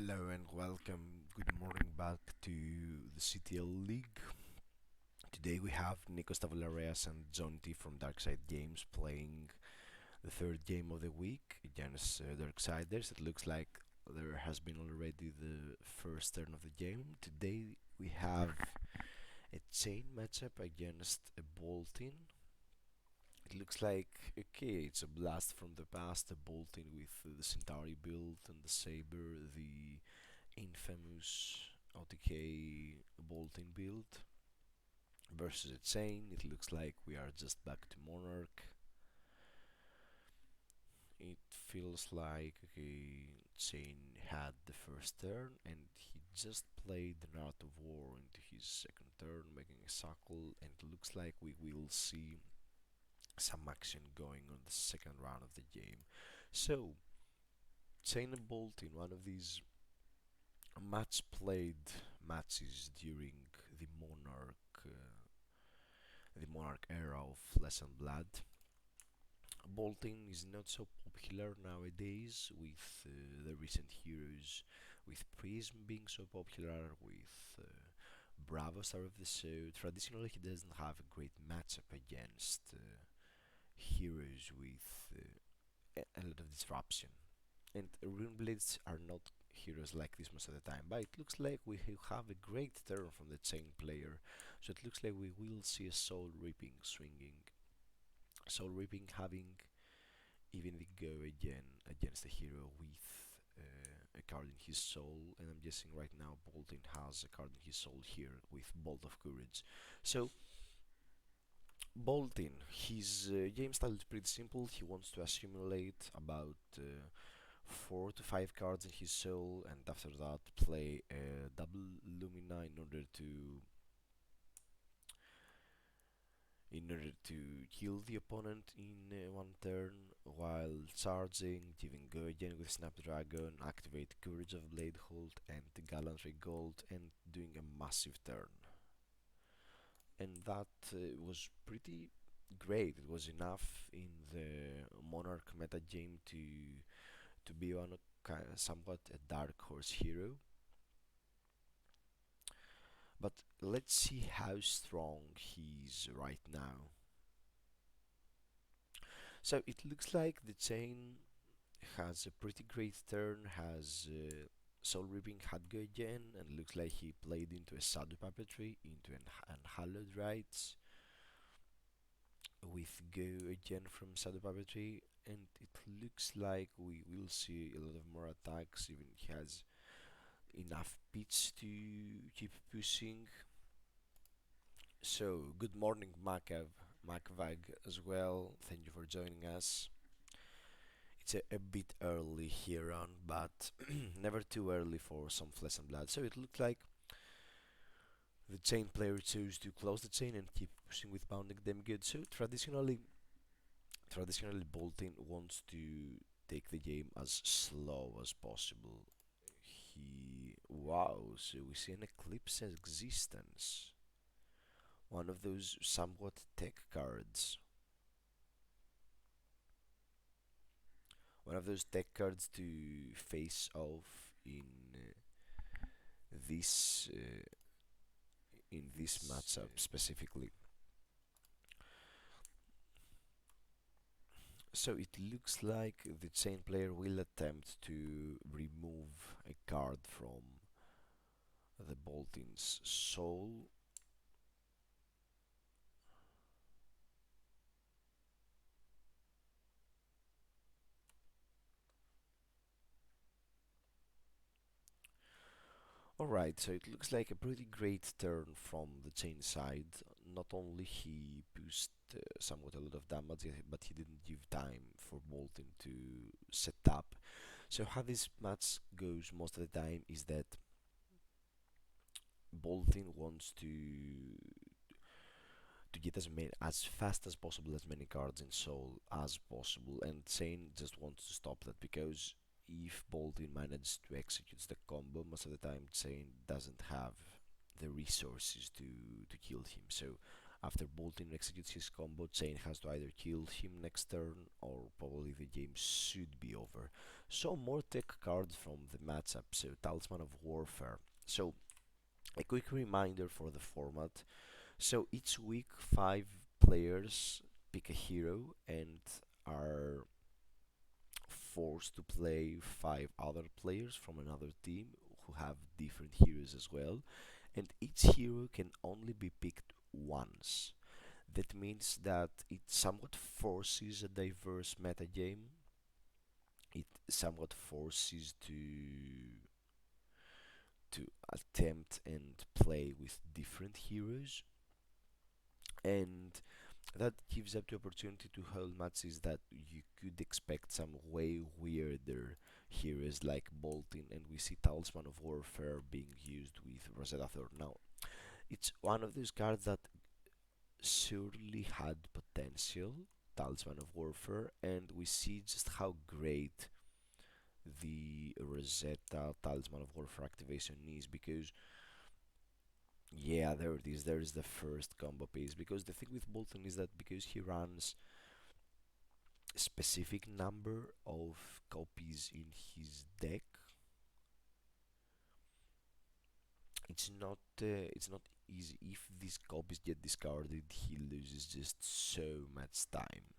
Hello and welcome. Good morning back to the CTL League. Today we have Nikos, Tavoulareas and Zonti from Darkside Games playing the third game of the week against Darksiders. It looks like there has been already the first turn of the game. Today we have a Chane matchup against a Boltyn. It looks like, okay, it's a blast from the past, a Boltyn with the Centauri build and the Saber, the infamous OTK Boltyn build versus a Chane. It looks like we are just back to Monarch. It feels like, okay, Chane had the first turn and he just played the Art of War into his second turn, making a circle, and it looks like we will see some action going on the second round of the game. So, Chane and Boltyn, one of these much played matches during the Monarch era of Flesh and Blood. Boltyn is not so popular nowadays with the recent heroes, with Prism being so popular, with Bravo Star of the Show. Traditionally, he doesn't have a great matchup against heroes with a lot of disruption. And Runeblades are not heroes like this most of the time, but it looks like we have a great turn from the Chane player, so it looks like we will see a Soul Reaping swinging. Soul Reaping having even the go again against a hero with a card in his soul, and I'm guessing right now Boltyn has a card in his soul here with Bolt of Courage. So Boltyn, his game style is pretty simple. He wants to accumulate about 4 to 5 cards in his soul, and after that play a double Lumina in order to kill the opponent in one turn while charging, giving go again with Snapdragon, activate Courage of Bladehold and Gallantry Gold, and doing a massive turn. And that was pretty great. It was enough in the Monarch meta game to be on somewhat a dark horse hero. But let's see how strong he is right now. So it looks like the Chane has a pretty great turn, has Soul Reaping Hadgo again, and looks like he played into a Shadow Puppetry, into an Unhallowed Rites, with Go again from Shadow Puppetry, and it looks like we will see a lot of more attacks, even he has enough pitch to keep pushing. So, good morning, Macvag as well. Thank you for joining us. It's a bit early here on, but never too early for some Flesh and Blood. So it looked like the Chane player chose to close the chain and keep pushing with bounding them good. So traditionally Boltyn wants to take the game as slow as possible. Wow, so we see an Eclipse Existence. One of those somewhat tech cards. One of those tech cards to face off this uh, in this matchup specifically. So it looks like the Chane player will attempt to remove a card from the Boltyn's soul. Alright, so it looks like a pretty great turn from the Chane side. Not only he pushed somewhat a lot of damage, but he didn't give time for Boltyn to set up. So how this match goes most of the time is that Boltyn wants to get as fast as possible, as many cards in soul as possible, and Chane just wants to stop that, because if Boltyn manages to execute the combo, most of the time Chane doesn't have the resources to kill him. So After Boltyn executes his combo, Chane has to either kill him next turn or probably the game should be over. So more tech cards from the matchup, so Talisman of Warfare. So a quick reminder for the format. So each week 5 players pick a hero and are forced to play 5 other players from another team who have different heroes as well, and each hero can only be picked once. That means that it somewhat forces a diverse metagame. It somewhat forces to attempt and play with different heroes, and that gives up the opportunity to hold matches that you could expect some way weirder heroes like Boltyn, and we see Talisman of Warfare being used with Rosetta Thorn. Now, it's one of those cards that surely had potential, Talisman of Warfare, and we see just how great the Rosetta Talisman of Warfare activation is, because yeah, there it is. There is the first combo piece. Because the thing with Boltyn is that because he runs a specific number of copies in his deck, it's not easy. If these copies get discarded, he loses just so much time.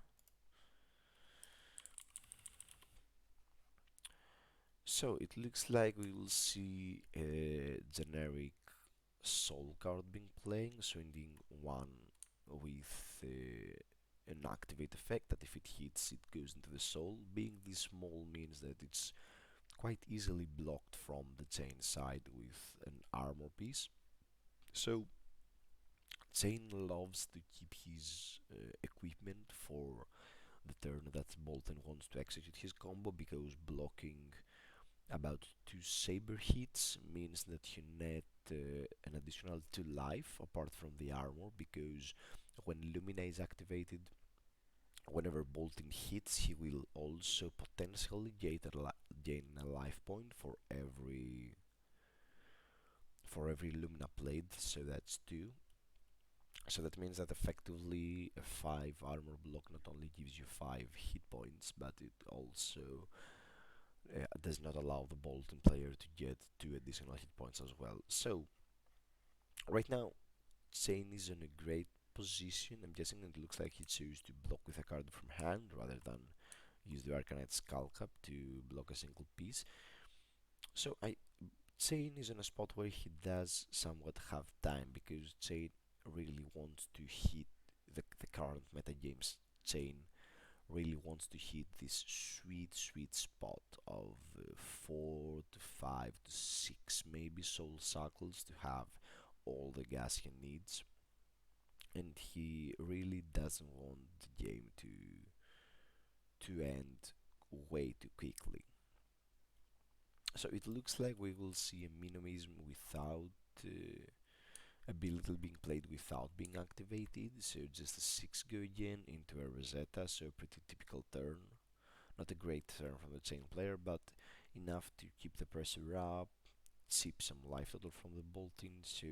So it looks like we will see a generic soul card being playing, so ending one with an activate effect that if it hits it goes into the soul. Being this small means that it's quite easily blocked from the Chane side with an armor piece. So Chane loves to keep his equipment for the turn that Boltyn wants to execute his combo, because blocking about 2 saber hits means that you net an additional 2 life apart from the armor, because when Lumina is activated, whenever Boltyn hits, he will also potentially gain a life point for every Lumina played, so that's 2. So that means that effectively a 5 armor block not only gives you 5 hit points, but it also does not allow the Boltyn player to get 2 additional hit points as well. So right now Chane is in a great position. I'm guessing it looks like he chose to block with a card from hand rather than use the Arcanite Skull Cap to block a single piece. So Chane is in a spot where he does somewhat have time, because Chane really wants to hit the current metagames. Chane really wants to hit this sweet spot of 4 to 5 to 6 maybe soul cycles to have all the gas he needs, and he really doesn't want the game to end way too quickly. So it looks like we will see a minimism without ability being played without being activated, so just a 6 go again into a Rosetta, so pretty typical turn. Not a great turn from the Chane player, but enough to keep the pressure up, chip some life total from the Boltyn. So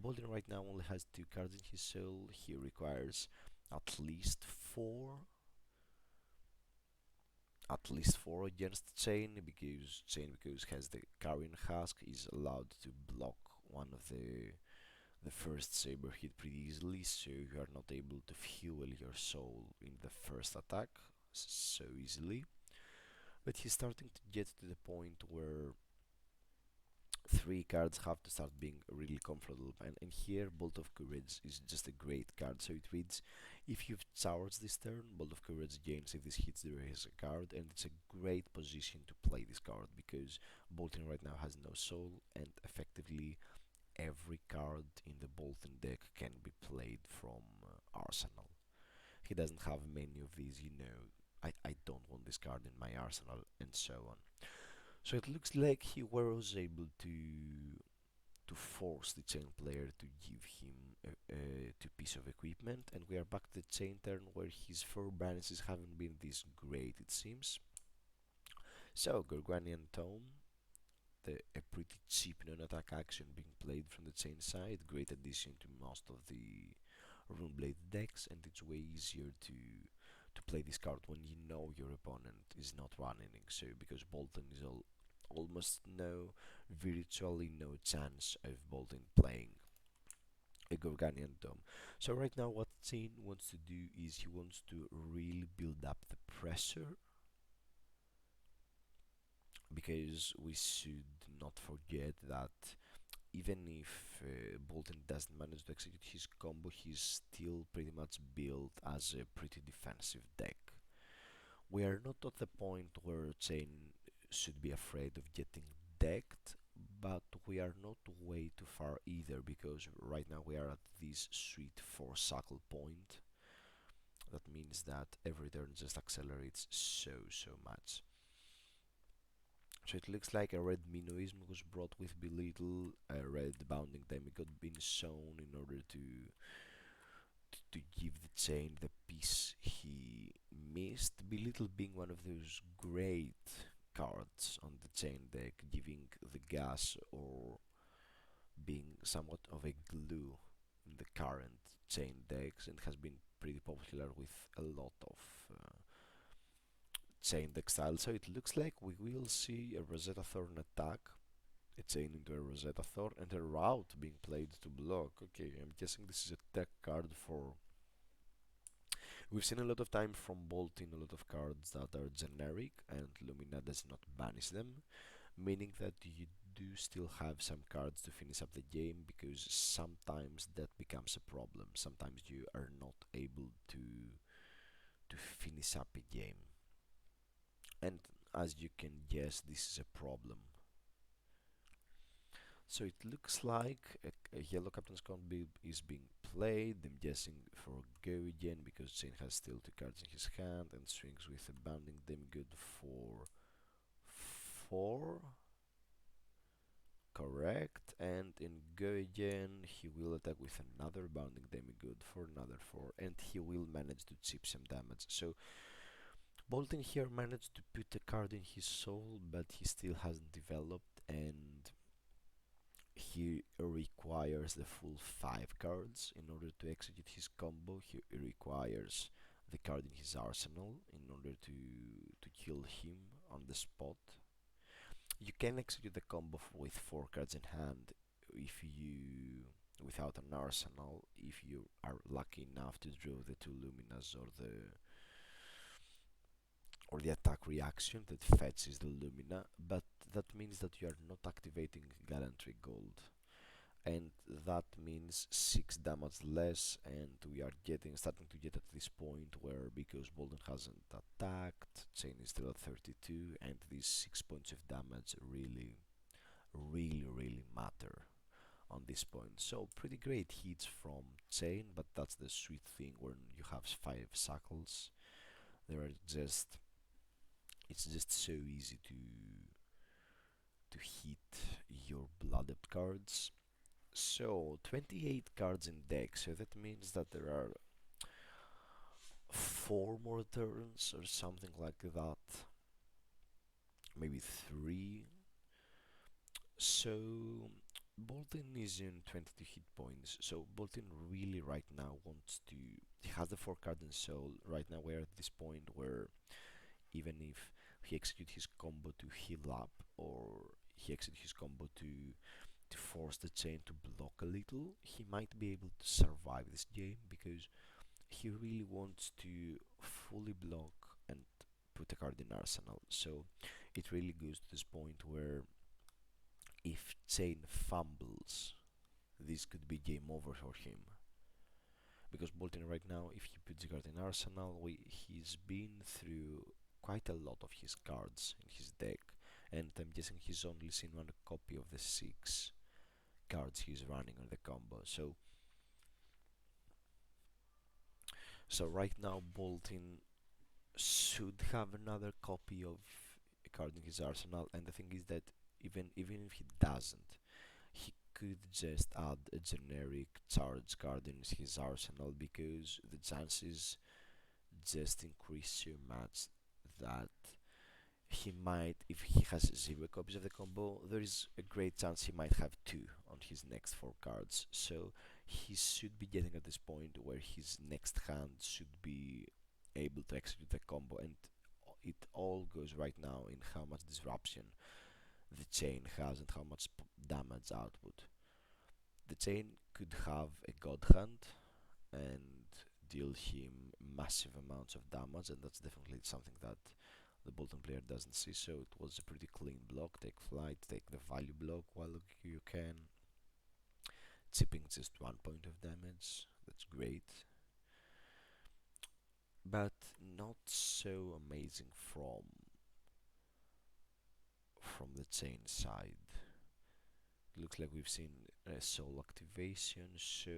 Boltyn right now only has 2 cards in his soul. He requires at least 4 against Chane, because Chane, because has the Carrion Husk, is allowed to block one of the first saber hit pretty easily, so you are not able to fuel your soul in the first attack so easily. But he's starting to get to the point where 3 cards have to start being really comfortable, and here Bolt of Courage is just a great card. So it reads, if you've charged this turn, Bolt of Courage gains if this hits the raise a card, and it's a great position to play this card, because Boltyn right now has no soul, and effectively every card in the Boltyn deck can be played from Arsenal. He doesn't have many of these, I don't want this card in my arsenal, and so on. So it looks like he was able to force the Chane player to give him a 2 piece of equipment, and we are back to the Chane turn where his 4 balances haven't been this great, it seems. So Gorguanian Tome, a pretty cheap non-attack action being played from the Chane side, great addition to most of the Runeblade decks, and it's way easier to play this card when you know your opponent is not running. So because Boltyn is almost virtually no chance of Boltyn playing a Gorganian Dome. So right now what Chane wants to do is he wants to really build up the pressure, because we should not forget that even if Boltyn doesn't manage to execute his combo, he's still pretty much built as a pretty defensive deck. We are not at the point where Chane should be afraid of getting decked, but we are not way too far either, because right now we are at this sweet 4 cycle point. That means that every turn just accelerates so much. So it looks like a red Minoism was brought with Belittle, a red Bounding Demigod being shown in order to give the Chane the piece he missed. Belittle being one of those great cards on the Chane deck, giving the gas or being somewhat of a glue in the current Chane decks, and has been pretty popular with a lot of Chane deck style. So it looks like we will see a Rosetta Thorn attack, a Chane into a Rosetta Thorn, and a route being played to block. Okay, I'm guessing this is a tech card for... We've seen a lot of time from Boltyn, a lot of cards that are generic, and Lumina does not banish them, meaning that you do still have some cards to finish up the game, because sometimes that becomes a problem. Sometimes you are not able to finish up a game, and as you can guess, this is a problem. So it looks like a yellow captain's combo is being played. I'm guessing for go again, because Chane has still 2 cards in his hand and swings with a Bounding Demigod for 4. Correct. And in go again, he will attack with another Bounding Demigod for another 4, and he will manage to chip some damage. So Boltyn here managed to put a card in his soul, but he still hasn't developed, and he requires the full 5 cards in order to execute his combo. He requires the card in his arsenal in order to kill him on the spot. You can execute the combo with 4 cards in hand if you without an arsenal, if you are lucky enough to draw the 2 Luminas or the attack reaction that fetches the Lumina, but that means that you are not activating Gallantry Gold, and that means 6 damage less, and we are starting to get at this point where, because Boltyn hasn't attacked, Chane is still at 32, and these 6 points of damage really matter on this point. So pretty great hits from Chane, but that's the sweet thing when you have 5 cycles. It's just so easy to hit your blooded cards. So 28 cards in deck, so that means that there are 4 more turns or something like that, maybe 3. So Boltyn is in 22 hit points, so Boltyn really right now wants to... He has the 4 cards in soul. Right now we're at this point where even if he executes his combo to heal up, or he executes his combo to force the Chane to block a little, he might be able to survive this game, because he really wants to fully block and put a card in arsenal. So it really goes to this point where if Chane fumbles, this could be game over for him, because Boltyn right now, if he puts a card in arsenal, he's been through quite a lot of his cards in his deck, and I'm guessing he's only seen 1 copy of the 6 cards he's running on the combo. So right now Boltyn should have another copy of a card in his arsenal, and the thing is that even if he doesn't, he could just add a generic charge card in his arsenal, because the chances just increase so much that he might, if he has 0 copies of the combo, there is a great chance he might have 2 on his next 4 cards. So he should be getting at this point where his next hand should be able to execute the combo, and it all goes right now in how much disruption the Chane has and how much damage output. The Chane could have a god hand and deal him massive amounts of damage, and that's definitely something that the Boltyn player doesn't see. So it was a pretty clean block. Take flight, take the value block while you can, chipping just 1 point of damage. That's great, but not so amazing from the Chane side. Looks like we've seen a soul activation, so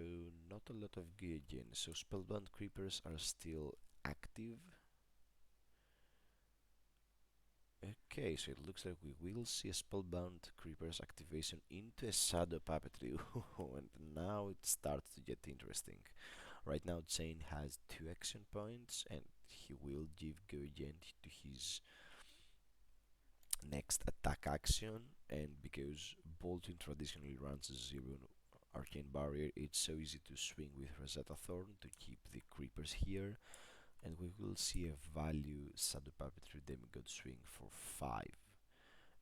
not a lot of gear again. So spellbound creepers are still active. Okay, so it looks like we will see a spellbound creepers activation into a shadow puppetry, and now it starts to get interesting. Right now Chane has 2 action points, and he will give go again to his next attack action, and because Boltyn traditionally runs a 0 arcane barrier, it's so easy to swing with Rosetta Thorn to keep the creepers here, and we will see a value Shadow Puppetry Demigod swing for 5,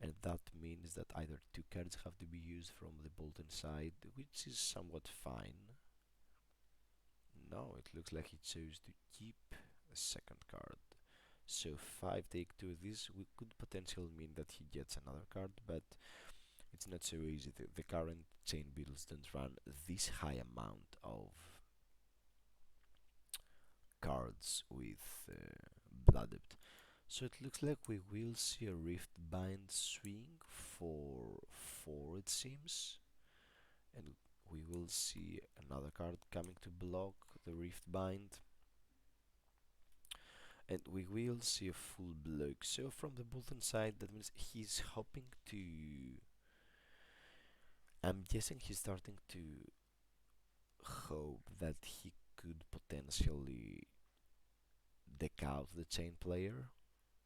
and that means that either 2 cards have to be used from the Boltyn side, which is somewhat fine. No, it looks like he chose to keep a second card. So 5 take 2 of this could potentially mean that he gets another card, but it's not so easy. The current Chane builds don't run this high amount of cards with Blood Depth. So it looks like we will see a Rift Bind swing for 4, it seems, and we will see another card coming to block the Rift Bind, and we will see a full block. So from the Boltyn side, that means he's hoping to, I'm guessing he's starting to hope that he could potentially deck out the Chane player,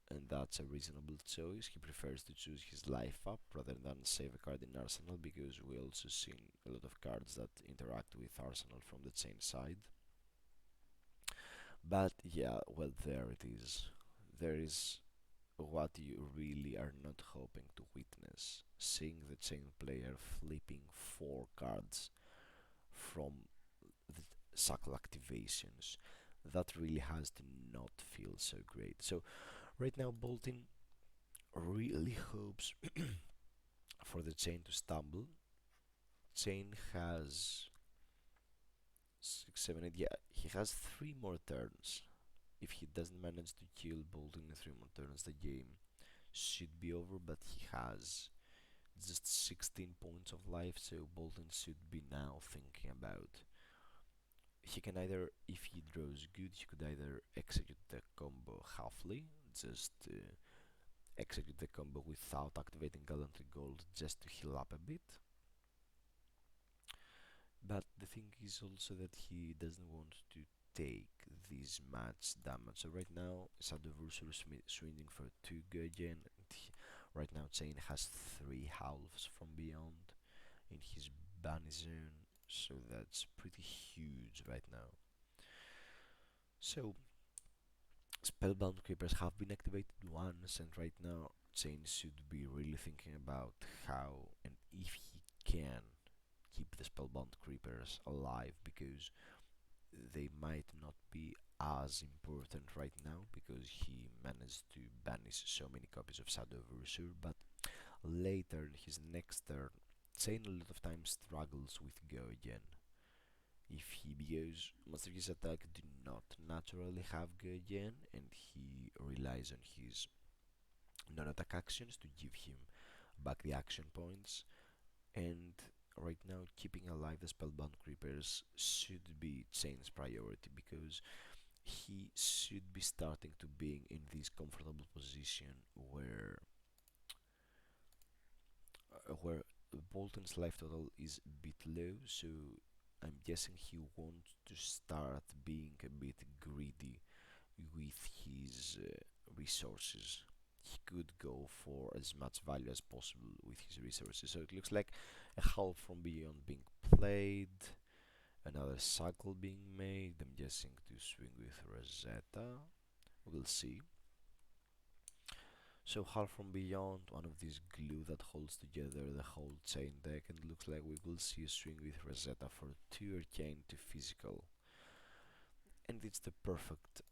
and that's a reasonable choice. He prefers to choose his life up rather than save a card in Arsenal, because we also seen a lot of cards that interact with Arsenal from the Chane side. But yeah, well, there it is. There is what you really are not hoping to witness, seeing the Chane player flipping 4 cards from the cycle activations. That really has to not feel so great. So right now Boltyn really hopes for the Chane to stumble. Chane has 6, 7, 8. Yeah, he has 3 more turns. If he doesn't manage to kill Boltyn in 3 more turns, the game should be over, but he has just 16 points of life, so Boltyn should be now thinking about, he can either, if he draws good, he could either execute the combo halfly, just execute the combo without activating Gallantry Gold just to heal up a bit. But the thing is also that he doesn't want to take this much damage. So right now Shadow Verser is swinging for 2 again. Right now Chane has 3 halves from beyond in his bunny zone, so that's pretty huge right now. So Spellbound Creepers have been activated once, and right now Chane should be really thinking about how and if he can keep the Spellbound Creepers alive, because they might not be as important right now because he managed to banish so many copies of Shadow Verser, but later in his next turn Chane a lot of times struggles with Go again. If he, because most of his attack do not naturally have Go again, and he relies on his non-attack actions to give him back the action points, and right now keeping alive the Spellbound Creepers should be Chane's priority, because he should be starting to being in this comfortable position where Boltyn's life total is a bit low, so I'm guessing he wants to start being a bit greedy with his resources. He could go for as much value as possible with his resources. So it looks like a half from beyond being played, Another cycle being made, I'm guessing to swing with Rosetta. We'll see. So Heart from Beyond, one of these glue that holds together the whole Chane deck, and looks like we will see a swing with Rosetta for 2 Arcane to physical. And it's the perfect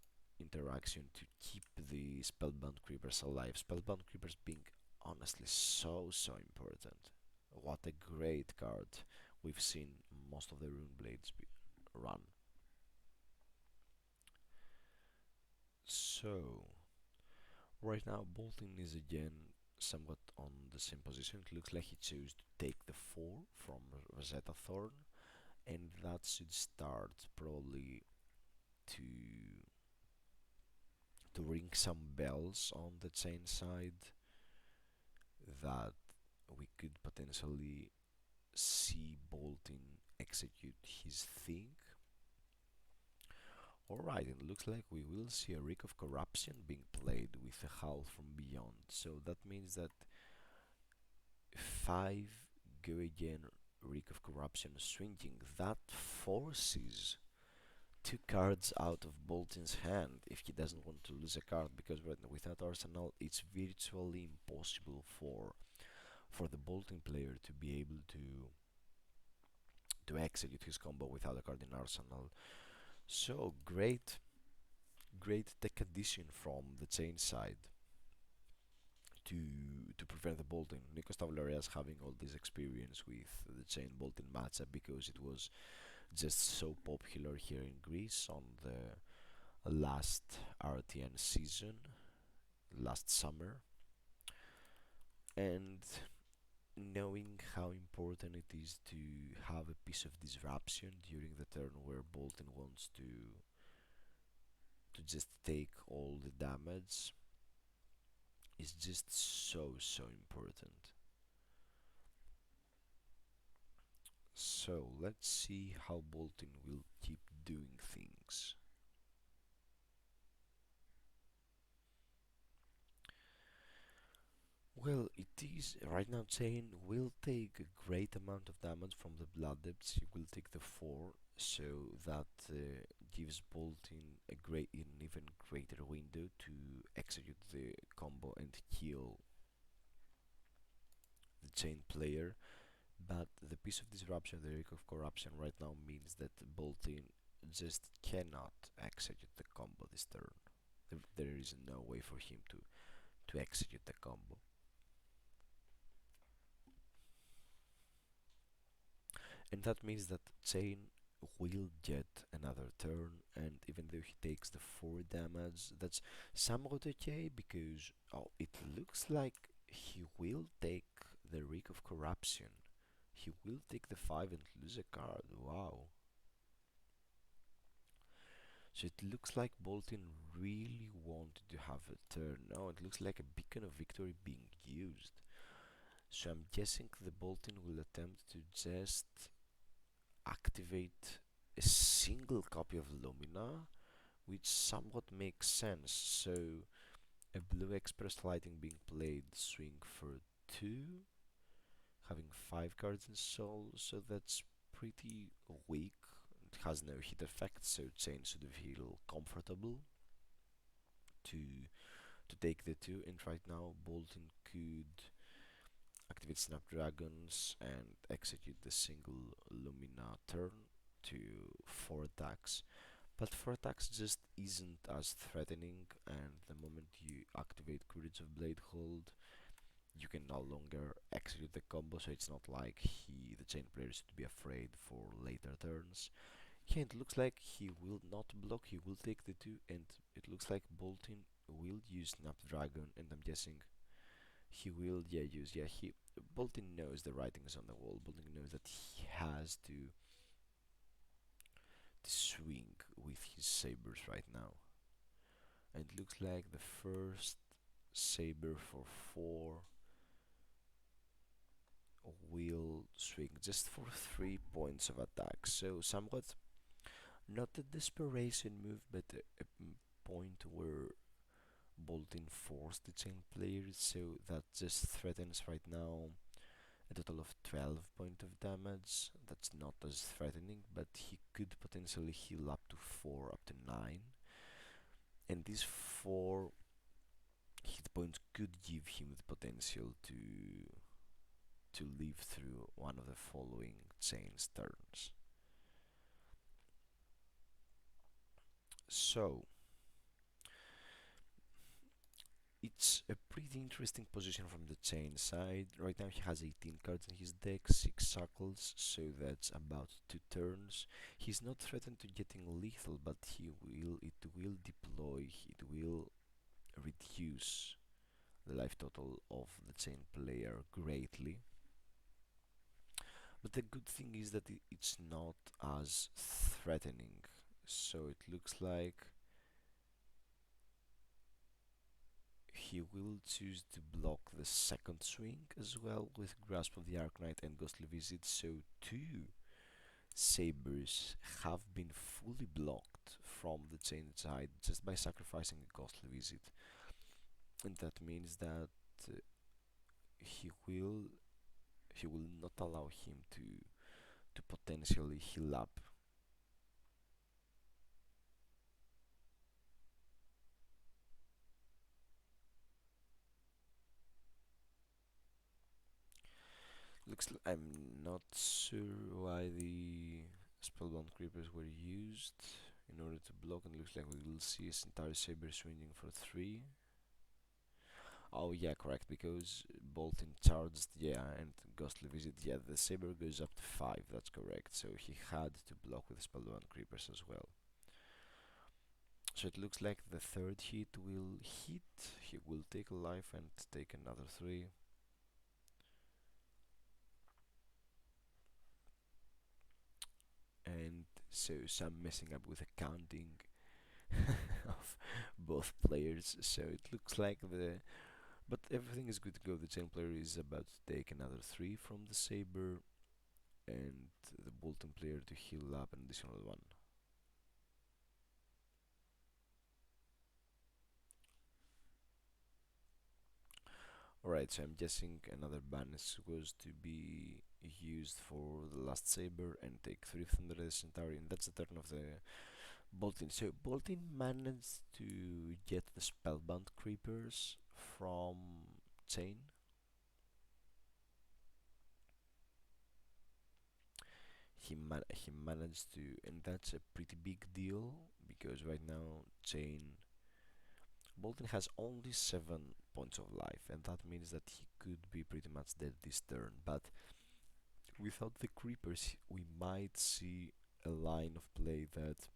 interaction to keep the Spellbound Creepers alive. Spellbound Creepers being honestly so important. What a great card. We've seen most of the Rune Blades run. So, right now Boltyn is again somewhat on the same position. It looks like he chose to take the 4 from Rosetta Thorn, and that should start probably to ring some bells on the Chane side that we could potentially see Boltyn execute his thing. Alright, it looks like we will see a Reek of Corruption being played with a Howl from Beyond. So that means that 5 go again, Reek of Corruption swinging. That forces 2 cards out of Boltyn's hand if he doesn't want to lose a card, because without Arsenal it's virtually impossible for the Boltyn player to be able to execute his combo without a card in Arsenal. So great tech addition from the Chane side to prevent the Boltyn. Nikos Tavoulareas having all this experience with the Chane Boltyn matchup because it was just so popular here in Greece on the last RTN season, last summer, and knowing how important it is to have a piece of disruption during the turn where Boltyn wants to just take all the damage is just so important. So let's see how Boltyn will keep doing things. Well, it is right now. Chane will take a great amount of damage from the Blood Depths. He will take the 4, so that gives Boltyn an even greater window to execute the combo and kill the Chane player. But the piece of disruption, the Reek of Corruption right now means that Boltyn just cannot execute the combo this turn. There is no way for him to execute the combo. And that means that Chane will get another turn, and even though he takes the 4 damage, that's somewhat okay, because it looks like he will take the Reek of Corruption. He will take the 5 and lose a card. Wow. So it looks like Boltyn really wanted to have a turn. Now it looks like a beacon of victory being used. So I'm guessing the Boltyn will attempt to just activate a single copy of Lumina, which somewhat makes sense. So a blue Express Lighting being played, swing for 2, having 5 cards in soul, so that's pretty weak. It has no hit effect, so Chane should feel comfortable to take the 2, and right now Boltyn could activate Snapdragons and execute the single Lumina turn to 4 attacks. But 4 attacks just isn't as threatening, and the moment you activate Courage of Blade Hold, you can no longer execute the combo, so it's not like the Chane player should be afraid for later turns. Yeah, it looks like he will not block, he will take the 2, and it looks like Boltyn will use Snapdragon, and I'm guessing he will Boltyn knows the writing is on the wall. Boltyn knows that he has to swing with his sabers right now, and it looks like the first saber for 4 will swing just for 3 points of attack, so somewhat not a desperation move, but a point where Boltyn forced the Chane players, so that just threatens right now a total of 12 point of damage. That's not as threatening, but he could potentially heal up to 4, up to 9. And these 4 hit points could give him the potential to live through one of the following Chane's turns. So it's a pretty interesting position from the Chane side. Right now he has 18 cards in his deck, 6 circles, so that's about 2 turns. He's not threatened to getting lethal, but it will deploy, it will reduce the life total of the Chane player greatly. But the good thing is that it's not as threatening. So it looks like he will choose to block the second swing as well with Grasp of the Arknight and Ghostly Visit, so 2 sabers have been fully blocked from the Chane side just by sacrificing a Ghostly Visit. And that means that uh, he will not allow him to potentially heal up. I'm not sure why the Spellbound Creepers were used in order to block, and looks like we will see a Centauri Saber swinging for 3. Oh yeah, correct, because Boltyn charged, yeah, and Ghostly Visit, yeah, the Saber goes up to 5, that's correct, so he had to block with Spellbound Creepers as well. So it looks like the third hit will hit, he will take a life and take another 3. And so some messing up with the counting of both players, so it looks like but everything is good to go. The Chane player is about to take another 3 from the Saber, and the Boltyn player to heal up an additional 1. Alright, so I'm guessing another Banis was to be used for the last Saber and take 3 Tavoulareas Centauri, and that's the turn of the Boltyn. So Boltyn managed to get the Spellbound Creepers from Chane. He managed to, and that's a pretty big deal because right now Chane Boltyn has only 7 points of life, and that means that he could be pretty much dead this turn. But without the creepers, we might see a line of play that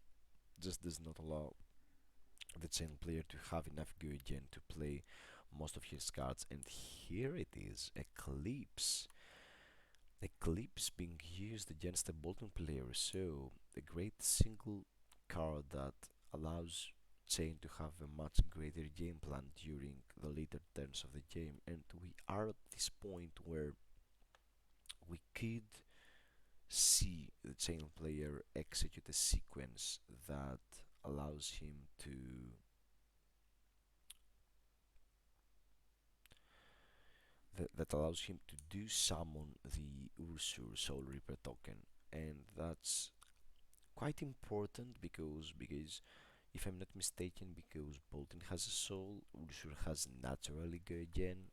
just does not allow the Chane player to have enough go again to play most of his cards. And here it is, Eclipse. Eclipse being used against a Boltyn player, so a great single card that allows Chane to have a much greater game plan during the later turns of the game, and we are at this point where we could see the Chane player execute a sequence that allows him to that allows him to do summon the Ursur Soul Reaper token, and that's quite important because if I'm not mistaken, because Boltyn has a soul, Ursur has naturally go again,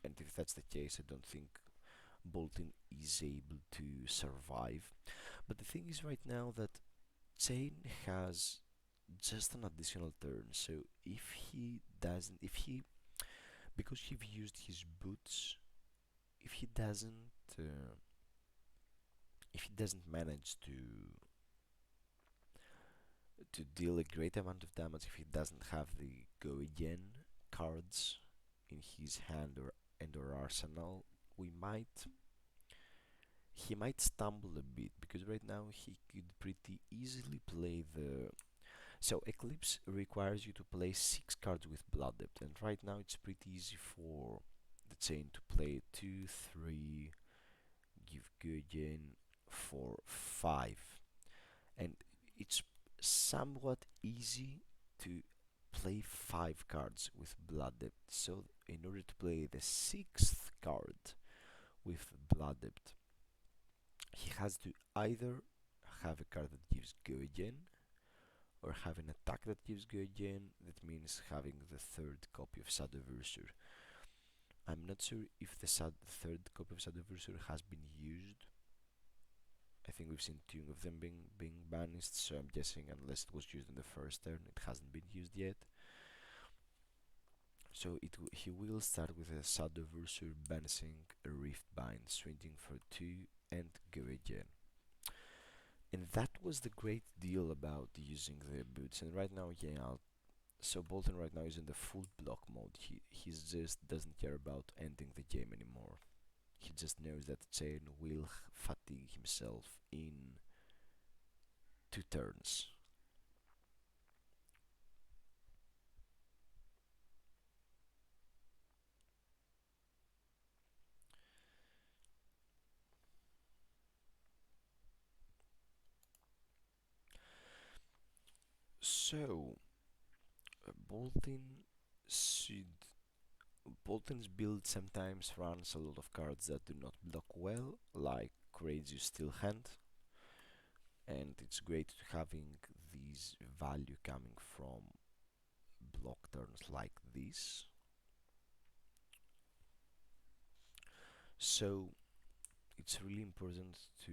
and if that's the case, I don't think Boltyn is able to survive. But the thing is right now that Chane has just an additional turn, so if he doesn't, because he used his boots, if he doesn't, uh, if he doesn't manage to deal a great amount of damage, if he doesn't have the go again cards in his hand or arsenal, we might he might stumble a bit because right now he could pretty easily play the. So Eclipse requires you to play 6 cards with Blood Depth, and right now it's pretty easy for the Chane to play 2, 3, give go again for 5, and it's somewhat easy to play 5 cards with Blood Depth. So in order to play the 6th card with Blood Debt. He has to either have a card that gives go again, or have an attack that gives go again. That means having the third copy of Shadow Versor. I'm not sure if the third copy of Shadow Versor has been used. I think we've seen two of them being banished, so I'm guessing unless it was used in the first turn, it hasn't been used yet. So he will start with a Shadow Versor banishing a Riftbind, swinging for 2 and go again. And that was the great deal about using the boots. And right now, yeah, so Boltyn right now is in the full block mode. He just doesn't care about ending the game anymore. He just knows that Chane will fatigue himself in 2 turns. So Boltyn should Boltyn's build sometimes runs a lot of cards that do not block well, like Crazy Steel Hand, and it's great having these value coming from block turns like this. So it's really important to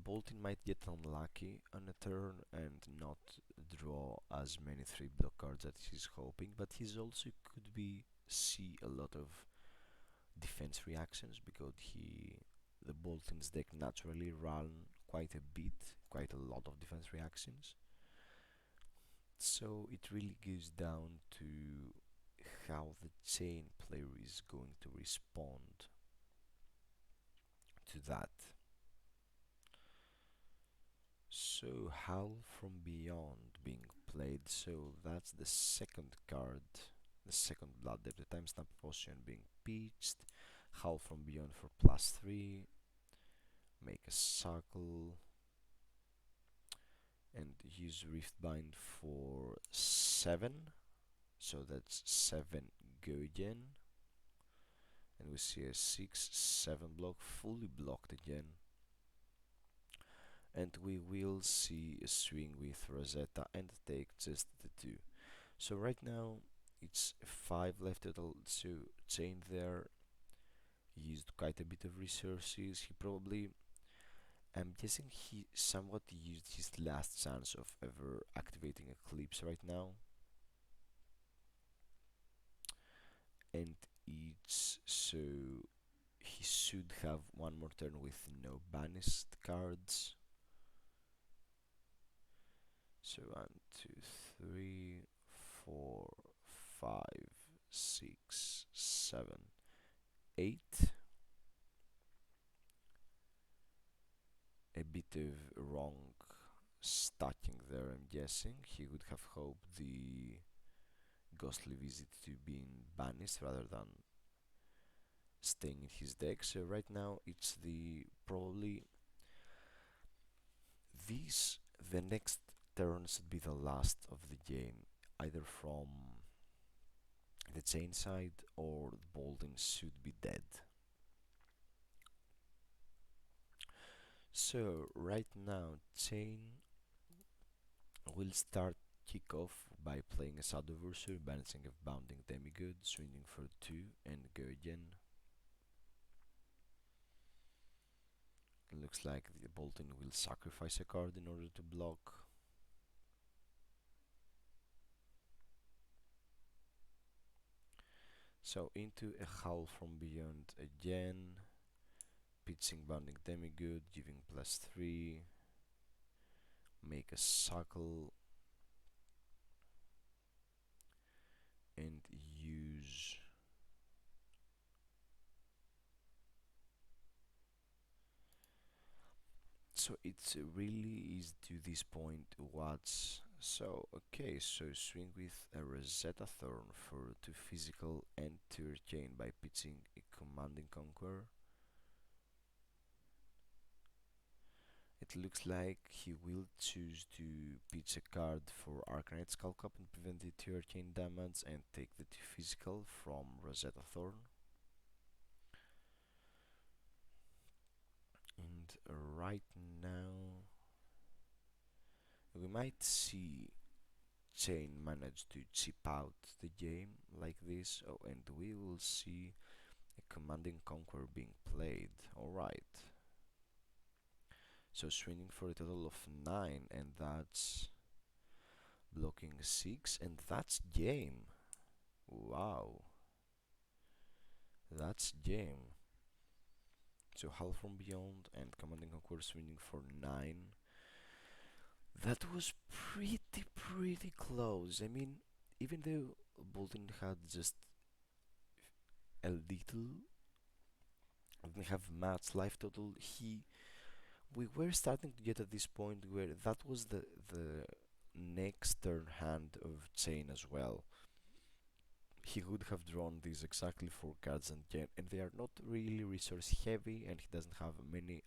Boltyn might get unlucky on a turn and not draw as many 3 block cards as he's hoping, but he's also could be see a lot of defense reactions because the Boltyn's deck naturally run quite a lot of defense reactions. So it really goes down to how the Chane player is going to respond to that. So Howl from Beyond being played, so that's the second card, the second Blood Debt, the timestamp potion being pitched, Howl from Beyond for +3, make a circle, and use Riftbind for 7, so that's 7 go again, and we see a 6-7 block fully blocked again, and we will see a swing with Rosetta and take just the 2. So right now it's 5 left total, so Chane there used quite a bit of resources. He probably, I'm guessing he somewhat used his last chance of ever activating Eclipse right now, and it's so he should have one more turn with no banished cards. So 1, 2, 3, 4, 5, 6, 7, 8. A bit of wrong stacking there, I'm guessing. He would have hoped the Ghostly Visit to be banished rather than staying in his deck. So right now it's the probably the next turn should be the last of the game, either from the Chane side or Boltyn should be dead. So right now Chane will start kick off by playing a Shadow Versor, balancing a Bounding Demigod, swinging for 2 and go again. It looks like the Boltyn will sacrifice a card in order to block. So into a Howl from Beyond again, pitching Bounding Demigod, giving +3, make a Suckle, and use so it's really is to this point what's so okay, so swing with a Rosetta Thorn for 2 physical and 2 arcane by pitching a Commanding Conqueror. It it looks like he will choose to pitch a card for Arcanite Skullcap and prevent the 2 arcane damage and take the 2 physical from Rosetta Thorn. And right now we might see Chane manage to chip out the game like this. Oh, and we will see a Command and Conquer being played. Alright. So swinging for a total of 9, and that's blocking 6, and that's game. Wow. That's game. So Hull from Beyond and Command and Conquer swinging for 9. That was pretty close. I mean, even though Boltyn had just a little, didn't have much life total, we were starting to get at this point where that was the next turn hand of Chane as well. He would have drawn these exactly 4 cards and they are not really resource heavy, and he doesn't have many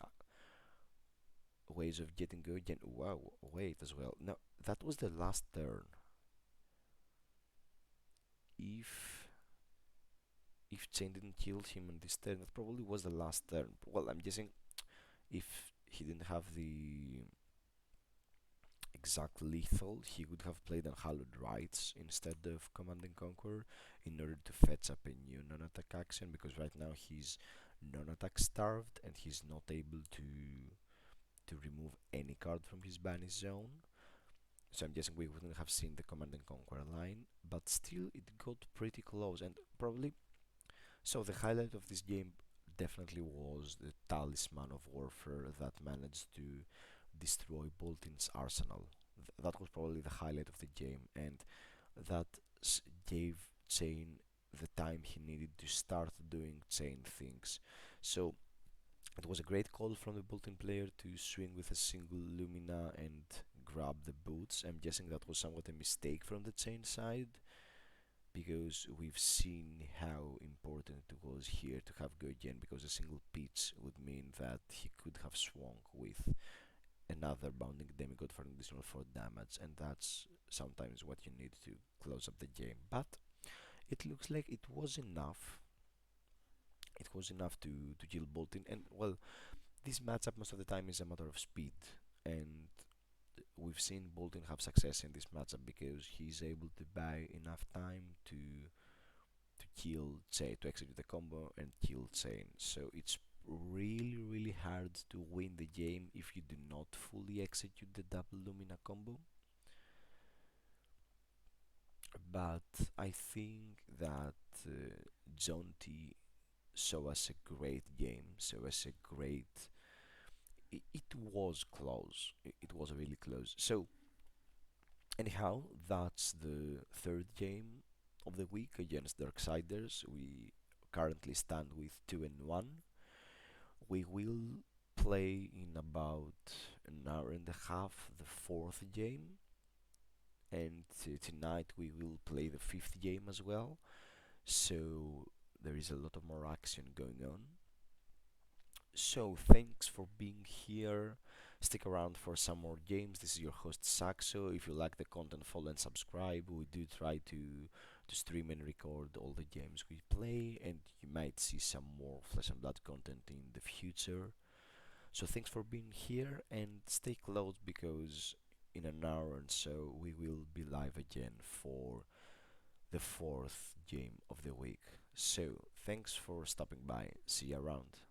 ways of getting go again. Wow, wait as well. No, that was the last turn. If Chane didn't kill him on this turn, that probably was the last turn. Well, I'm guessing if he didn't have the exact lethal, he would have played Unhallowed Rites instead of Command and Conquer in order to fetch up a new non-attack action, because right now he's non-attack starved and he's not able to remove any card from his banish zone. So I'm guessing we wouldn't have seen the Command and Conquer line, but still it got pretty close, and probably so the highlight of this game definitely was the Talisman of Warfare that managed to destroy Boltyn's arsenal. That was probably the highlight of the game, and that gave Chane the time he needed to start doing Chane things. So it was a great call from the Boltyn player to swing with a single Lumina and grab the boots. I'm guessing that was somewhat a mistake from the Chane side, because we've seen how important it was here to have go again, because a single pitch would mean that he could have swung with another bounding demigod for an additional 4 damage, and that's sometimes what you need to close up the game. But it looks like it was enough. It was enough to kill Boltyn, and well, this matchup most of the time is a matter of speed, and we've seen Boltyn have success in this matchup because he's able to buy enough time to kill Chane, to execute the combo and kill Chane. So it's really hard to win the game if you do not fully execute the double Lumina combo. But I think that Jonty show us a great game, show us a great. It was close. It was really close. So anyhow, that's the 3rd game of the week against Darksiders. We currently stand with 2-1. We will play in about an hour and a half the 4th game, and tonight we will play the 5th game as well. So there is a lot of more action going on. So thanks for being here. Stick around for some more games. This is your host Saxo. If you like the content, follow and subscribe. We do try to stream and record all the games we play, and you might see some more Flesh and Blood content in the future. So thanks for being here, and stay close, because in an hour or so we will be live again for the 4th game of the week. So thanks for stopping by. See you around.